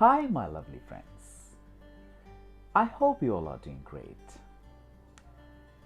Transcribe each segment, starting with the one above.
Hi, my lovely friends. I hope you all are doing great.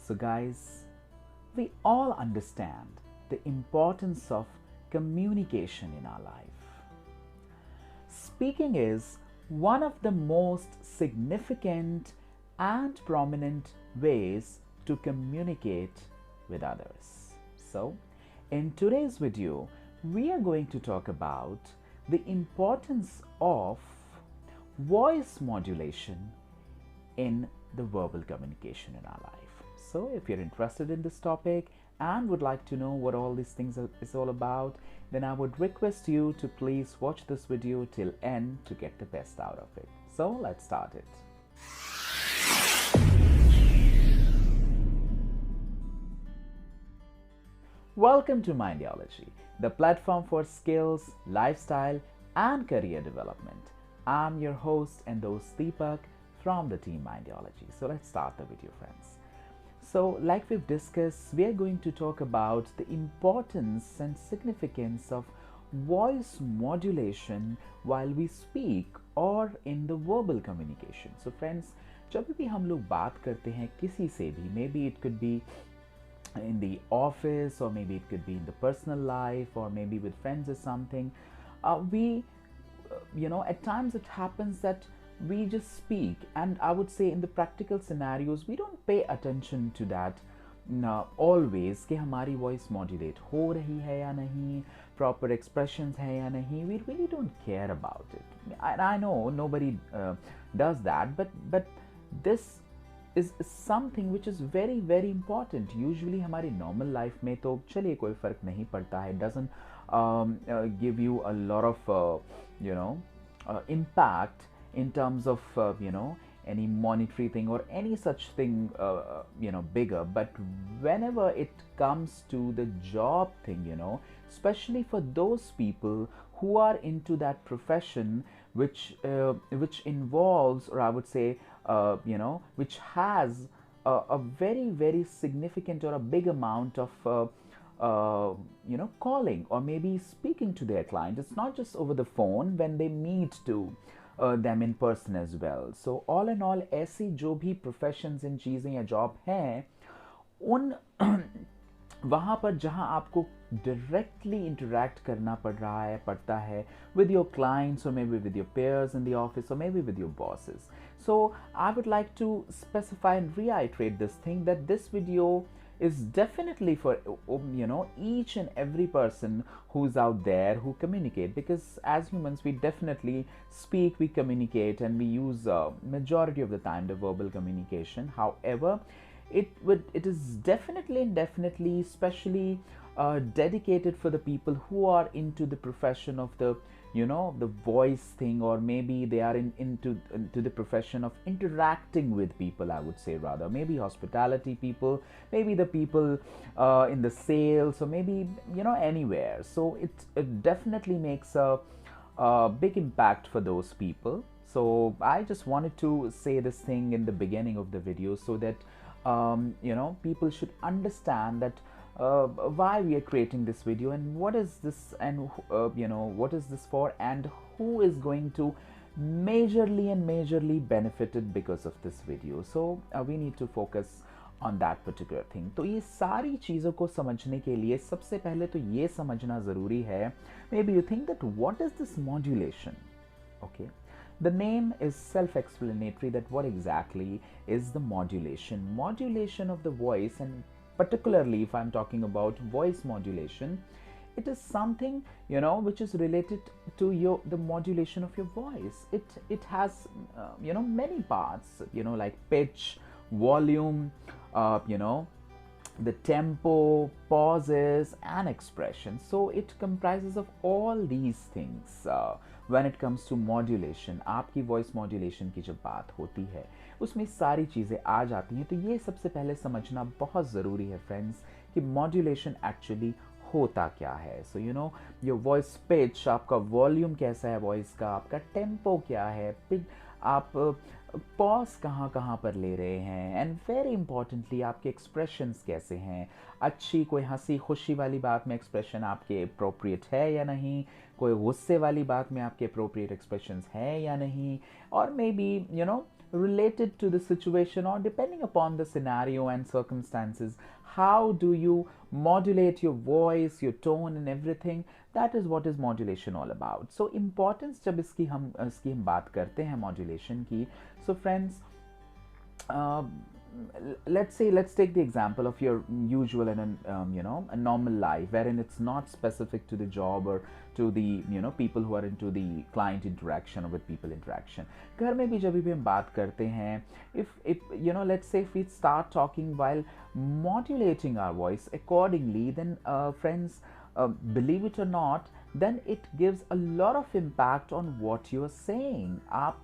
So, guys, we all understand the importance of communication in our life. Speaking is one of the most significant and prominent ways to communicate with others. So, in today's video, we are going to talk about the importance of voice modulation in the verbal communication in our life. So if you're interested in this topic and would like to know what all these things is all about, then I would request you to please watch this video till end to get the best out of it. So let's start it. Welcome to Mindyology, the platform for skills, lifestyle, and career development. I'm your host and host Deepak from the Team-Mindyology. So let's start the video, friends. So like we've discussed, we are going to talk about the importance and significance of voice modulation while we speak or in the verbal communication. So friends, जब भी हम लोग बात करते हैं किसी से भी, maybe it could be in the office, or maybe it could be in the personal life, or maybe with friends or something, at times it happens that we just speak, and I would say in the practical scenarios we don't pay attention to that always कि हमारी voice modulate हो रही है या नहीं, proper expressions है या नहीं. We really don't care about it. I know nobody does that, but this is something which is very very important. Usually हमारी normal life में तो चलिए कोई फर्क नहीं पड़ता है, doesn't give you a lot of impact in terms of any monetary thing or any such thing bigger. But whenever it comes to the job thing, especially for those people who are into that profession which involves, or I would say which has a very very significant or a big amount of calling or maybe speaking to their client. It's not just over the phone, when they meet to them in person as well. So all in all, ऐसी जो भी professions इन चीज़ें या job हैं, उन वहाँ पर जहाँ आपको directly interact करना पड़ता है with your clients, or maybe with your peers in the office, or maybe with your bosses. So I would like to specify and reiterate this thing, that this video is definitely for each and every person who's out there who communicate, because as humans we definitely speak, we communicate, and we use majority of the time the verbal communication. However, it is definitely especially dedicated for the people who are into the profession of the the voice thing, or maybe they are into the profession of interacting with people, I would say, rather maybe hospitality people, maybe the people in the sales, or maybe anywhere. So it definitely makes a big impact for those people. So I just wanted to say this thing in the beginning of the video, so that people should understand that why we are creating this video, and what is this, and what is this for, and who is going to majorly benefited because of this video. So we need to focus on that particular thing. तो ये सारी चीज़ों को समझने के लिए सबसे पहले तो ये समझना ज़रूरी है. Maybe you think that what is this modulation? Okay, the name is self-explanatory, that what exactly is the modulation. Modulation of the voice, and particularly if I'm talking about voice modulation, it is something which is related to the modulation of your voice. It has many parts, like pitch, volume, the tempo, pauses, and expression. So it comprises of all these things. When it comes to modulation, आपकी voice modulation की जब बात होती है, उसमें सारी चीज़ें आ जाती हैं. तो ये सबसे पहले समझना बहुत ज़रूरी है फ्रेंड्स, कि modulation actually होता क्या है. So your voice pitch, आपका volume कैसा है voice का, आपका tempo क्या है, आप पॉज कहाँ कहाँ पर ले रहे हैं, एंड वेरी इंपॉर्टेंटली आपके एक्सप्रेशंस कैसे हैं. अच्छी कोई हंसी खुशी वाली बात में एक्सप्रेशन आपके अप्रोप्रिएट है या नहीं, कोई गुस्से वाली बात में आपके appropriate expressions है या नहीं, or maybe related to the situation or depending upon the scenario and circumstances, how do you modulate your voice, your tone and everything. That is what is modulation all about. So importance जब इसकी हम बात करते हैं modulation की, so friends, uh, let's take the example of your usual and a normal life wherein it's not specific to the job or to the people who are into the client interaction or with people interaction. घर में भी जब भी हम बात करते हैं, if let's say if we start talking while modulating our voice accordingly, then friends, believe it or not, then it gives a lot of impact on what you are saying. आप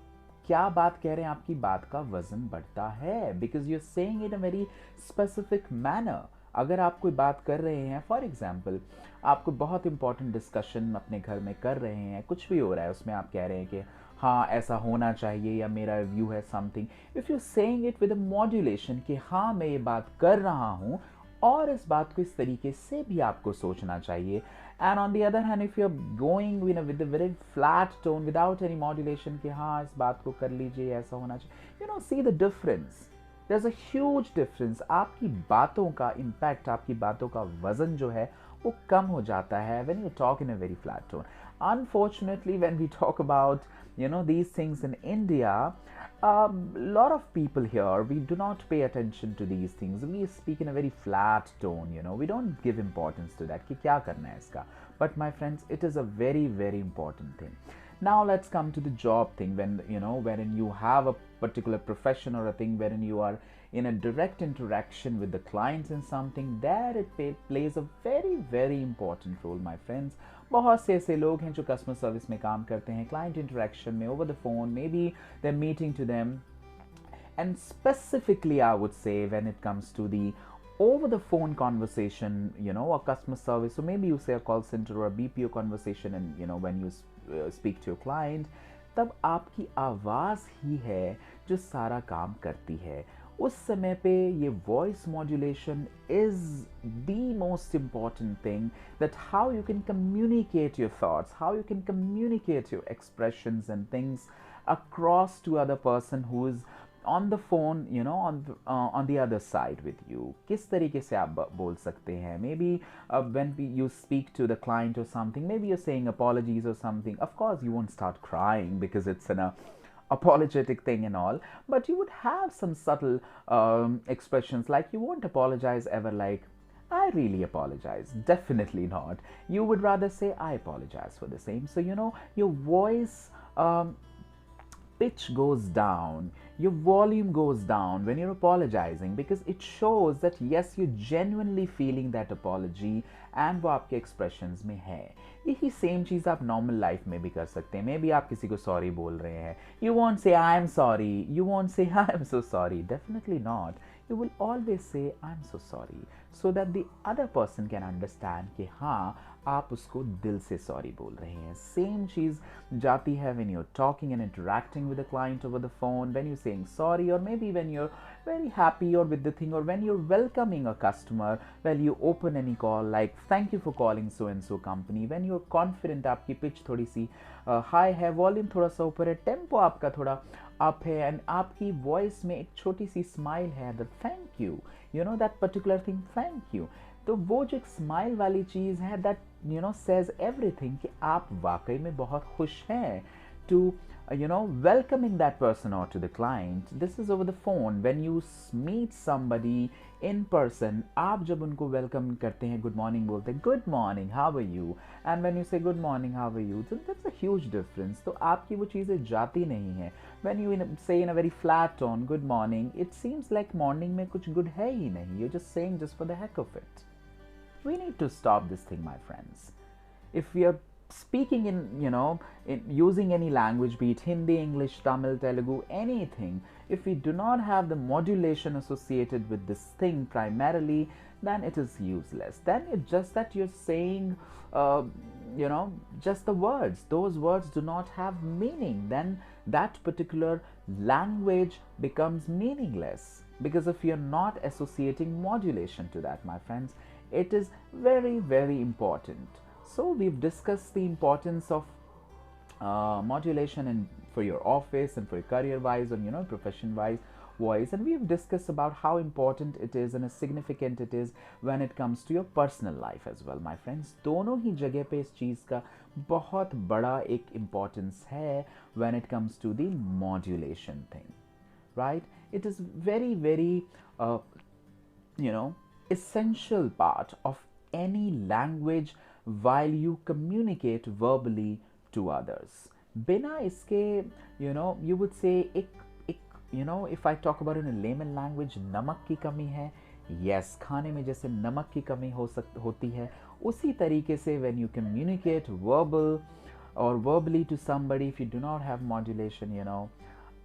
क्या बात कह रहे हैं, आपकी बात का वजन बढ़ता है, because you are saying in a very specific manner. अगर आप कोई बात कर रहे हैं, फॉर एग्जाम्पल आप कोई बहुत इंपॉर्टेंट डिस्कशन अपने घर में कर रहे हैं, कुछ भी हो रहा है, उसमें आप कह रहे हैं कि हाँ ऐसा होना चाहिए या मेरा व्यू है something, if you saying it with a modulation कि हाँ मैं ये बात कर रहा हूँ और इस बात को इस तरीके से भी आपको सोचना चाहिए. And on the other hand, if you're going with a very flat tone without any modulation कि हाँ इस बात को कर लीजिए, ऐसा होना चाहिए, see the difference. There's a huge difference. आपकी बातों का impact, आपकी बातों का वजन जो है वो कम हो जाता है when you talk in a very flat tone. Unfortunately, when we talk about these things in India, a lot of people here, we do not pay attention to these things. We speak in a very flat tone, we don't give importance to that कि क्या करना है इसका. But my friends, it is a very, very important thing. Now let's come to the job thing, when wherein you have a particular profession or a thing wherein you are in a direct interaction with the clients in something, there it plays a very, very important role, my friends. बहुत से ऐसे लोग हैं जो customer service में काम करते हैं, क्लाइंट इंटरेक्शन में, over the phone, maybe they are meeting to them, and specifically I would say when it comes to the over the phone conversation, a customer service, or maybe you say a call center or a BPO conversation, and when you speak to your client, तब आपकी आवाज़ ही है जो सारा काम करती है. उस समय पे ये voice modulation is the most important thing, that how you can communicate your thoughts, how you can communicate your expressions and things across to other person who is on the phone, on the other side with you. किस तरीके से आप बोल सकते हैं. Maybe when you speak to the client or something, maybe you're saying apologies or something. Of course, you won't start crying because it's an apologetic thing and all, but you would have some subtle expressions, like you won't apologize ever like, I really apologize. Definitely not. You would rather say, I apologize for the same. So, your voice pitch goes down, your volume goes down when you're apologizing, because it shows that yes, you're genuinely feeling that apology and वो आपके expressions में है. यही same चीज़ आप normal life में भी कर सकते हैं. मे बी आप किसी को sorry बोल रहे हैं, you won't say I am sorry, you won't say I am so sorry. Definitely not. You will always say I'm so sorry, so that the other person can understand कि हाँ आप उसको दिल से सॉरी बोल रहे हैं. सेम चीज़ जाती है when you're talking and interacting with a client over the phone, when you're saying sorry, or maybe when you're very happy or with the thing, or when you're welcoming a customer, when you open any call like thank you for calling so and so company, when you're confident, आपकी pitch थोड़ी सी high है, volume थोड़ा सा ऊपर है, tempo आपका थोड़ा up है, एंड आपकी वॉइस में एक छोटी सी स्माइल है, that thank you, that particular thing, thank you. तो वो जो एक स्माइल वाली चीज़ है, दैट सेज एवरीथिंग कि आप वाकई में बहुत खुश हैं to welcoming that person or to the client. This is over the phone. When you meet somebody in person, आप जब उनको welcome करते हैं, good morning बोलते हैं, good morning, how are you? And when you say good morning, how are you? So that's a huge difference. तो आपकी वो चीज़ें जाती नहीं हैं. When you say in a very flat tone, good morning, it seems like morning में कुछ good है ही नहीं. You're just saying just for the heck of it. We need to stop this thing, my friends. If we are speaking in using any language, be it Hindi, English, Tamil, Telugu, anything, if we do not have the modulation associated with this thing primarily, then it is useless. Then it's just that you're saying just the words. Those words do not have meaning. Then that particular language becomes meaningless, because if you're not associating modulation to that, my friends, it is very, very important. So we've discussed the importance of modulation and for your office and for your career wise and profession wise voice, and we've discussed about how important it is and how significant it is when it comes to your personal life as well, my friends. दोनों ही जगह पे इस चीज़ का बहुत बड़ा एक importance है when it comes to the modulation thing, right? It is very very you know essential part of any language while you communicate verbally to others. बिना इसके you would say एक if I talk about in a layman language, नमक की कमी है. Yes, खाने में जैसे नमक की कमी होती है, उसी तरीके से when you communicate verbally to somebody, if you do not have modulation,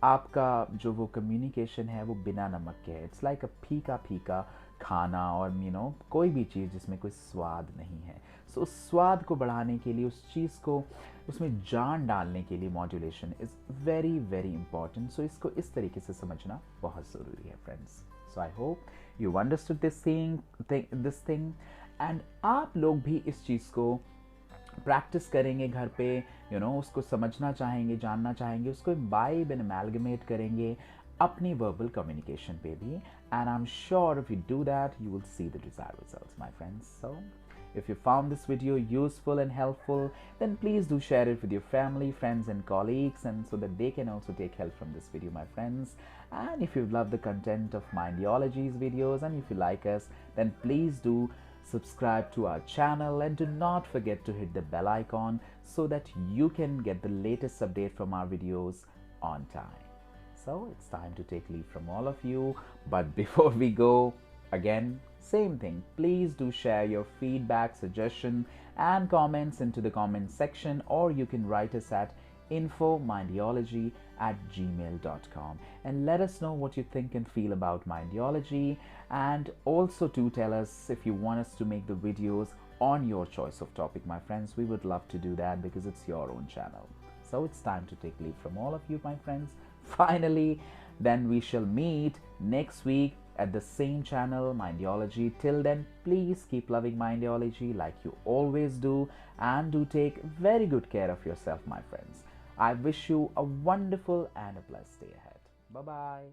आपका जो वो कम्युनिकेशन है वो बिना नमक के है. इट्स लाइक अ फीका फीका खाना और कोई भी चीज़ जिसमें कोई स्वाद नहीं है. सो उस स्वाद को बढ़ाने के लिए, उस चीज़ को उसमें जान डालने के लिए modulation is very very important. So इसको इस तरीके से समझना बहुत ज़रूरी है friends. So I hope you understood this thing and आप लोग भी इस चीज़ को प्रैक्टिस करेंगे घर पे, उसको समझना चाहेंगे, जानना चाहेंगे, उसको इम्बाइब एंड अमैलगमेट करेंगे अपनी वर्बल कम्युनिकेशन पे भी. And I am sure if you do that you will see the desired results, my friends. So if you found this video useful and helpful, then please do share it with your family, friends and colleagues, and so that they can also take help from this video, my friends. And if you love the content of Mindyology's videos and if you like us, then please do subscribe to our channel and do not forget to hit the bell icon so that you can get the latest update from our videos on time. So it's time to take leave from all of you, but before we go, again, same thing, please do share your feedback, suggestion and comments into the comment section, or you can write us at infomindyology@gmail.com and let us know what you think and feel about Mindyology. And also to tell us if you want us to make the videos on your choice of topic, my friends. We would love to do that because it's your own channel. So it's time to take leave from all of you, my friends. Finally, then we shall meet next week at the same channel, Mindyology. Till then, please keep loving Mindyology like you always do, and do take very good care of yourself, my friends. I wish you a wonderful and a blessed day ahead. Bye bye.